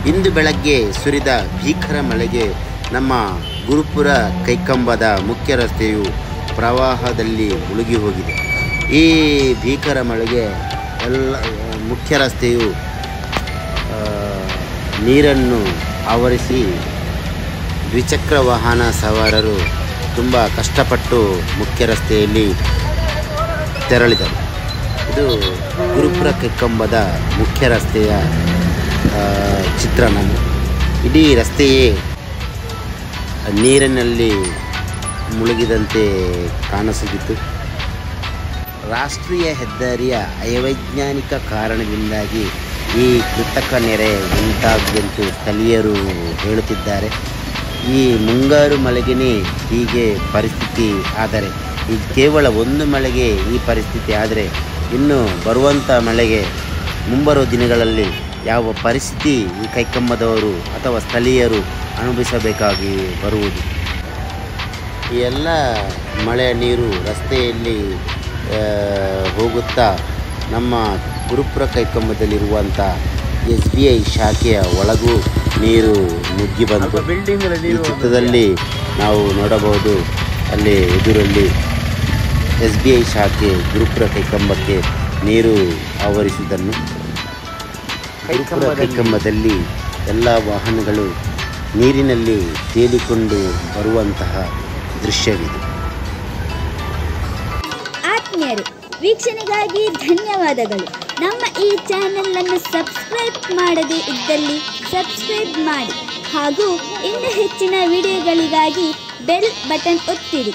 ಇಂದು ಬೆಳಗ್ಗೆ ಸುರಿದ ಭೀಕರ ಮಳೆಗೆ ನಮ್ಮ ಗುರುಪುರ ಕೈಕಂಬದ ಮುಖ್ಯ ರಸ್ತೆಯು ಪ್ರವಾಹದಲ್ಲಿ ಮುಳುಗಿ ಹೋಗಿದೆ. ಈ ಭೀಕರ ಮಳೆಗೆ ಮುಖ್ಯ ರಸ್ತೆಯು ನೀರನ್ನು ಆವರಿಸಿ ದ್ವಿಚಕ್ರ ವಾಹನ ಸವಾರರು ತುಂಬ ಕಷ್ಟಪಟ್ಟು ಮುಖ್ಯ ರಸ್ತೆಯಲ್ಲಿ ತೆರಳಿದರು. ಇದು ಗುರುಪುರ ಕೈಕಂಬದ ಮುಖ್ಯ ರಸ್ತೆಯ ಚಿತ್ರಣ. ಇಡೀ ರಸ್ತೆಯೇ ನೀರಿನಲ್ಲಿ ಮುಳುಗಿದಂತೆ ಕಾಣಿಸುತ್ತಿತ್ತು. ರಾಷ್ಟ್ರೀಯ ಹೆದ್ದಾರಿಯ ಅವೈಜ್ಞಾನಿಕ ಕಾರಣದಿಂದಾಗಿ ಈ ಕೃತಕ ನೆರೆ ಉಂಟಾಗಿದೆಂದು ಸ್ಥಳೀಯರು ಹೇಳುತ್ತಿದ್ದಾರೆ. ಈ ಮುಂಗಾರು ಮಳೆಗೆ ಹೀಗೆ ಪರಿಸ್ಥಿತಿ ಆದರೆ, ಈ ಕೇವಲ ಒಂದು ಮಳೆಗೆ ಈ ಪರಿಸ್ಥಿತಿ ಆದರೆ, ಇನ್ನು ಬರುವಂಥ ಮಳೆಗೆ ಮುಂಬರುವ ದಿನಗಳಲ್ಲಿ ಯಾವ ಪರಿಸ್ಥಿತಿ ಈ ಕೈಕಂಬದವರು ಅಥವಾ ಸ್ಥಳೀಯರು ಅನುಭವಿಸಬೇಕಾಗಿ ಬರುವುದು. ಈ ಎಲ್ಲ ಮಳೆಯ ನೀರು ರಸ್ತೆಯಲ್ಲಿ ಹೋಗುತ್ತಾ ನಮ್ಮ ಗುರುಪುರ ಕೈಕಂಬದಲ್ಲಿರುವಂಥ SBI ಶಾಖೆಯ ಒಳಗೂ ನೀರು ನುಗ್ಗಿ ಬಂತು. ಈ ಚಿತ್ರದಲ್ಲಿ ನಾವು ನೋಡಬಹುದು, ಅಲ್ಲಿ ಎದುರಲ್ಲಿ SBI ಶಾಖೆ ಗುರುಪುರ ಕೈಕಂಬಕ್ಕೆ ನೀರು ಆವರಿಸುವುದನ್ನು. ಗುರುಪುರ ಕೈಕಂಬದಲ್ಲಿ ಎಲ್ಲ ವಾಹನಗಳು ನೀರಿನಲ್ಲಿ ತೇಲಿಕೊಂಡು ಬರುವಂತಹ ದೃಶ್ಯವಿದೆ. ಆತ್ಮೀಯರೇ, ವೀಕ್ಷಣೆಗಾಗಿ ಧನ್ಯವಾದಗಳು. ನಮ್ಮ ಈ ಚಾನೆಲ್ ಅನ್ನು ಸಬ್ಸ್ಕ್ರೈಬ್ ಮಾಡದೇ ಇದ್ದಲ್ಲಿ ಸಬ್ಸ್ಕ್ರೈಬ್ ಮಾಡಿ ಹಾಗೂ ಇನ್ನೂ ಹೆಚ್ಚಿನ ವಿಡಿಯೋಗಳಿಗಾಗಿ ಬೆಲ್ ಬಟನ್ ಒತ್ತಿರಿ.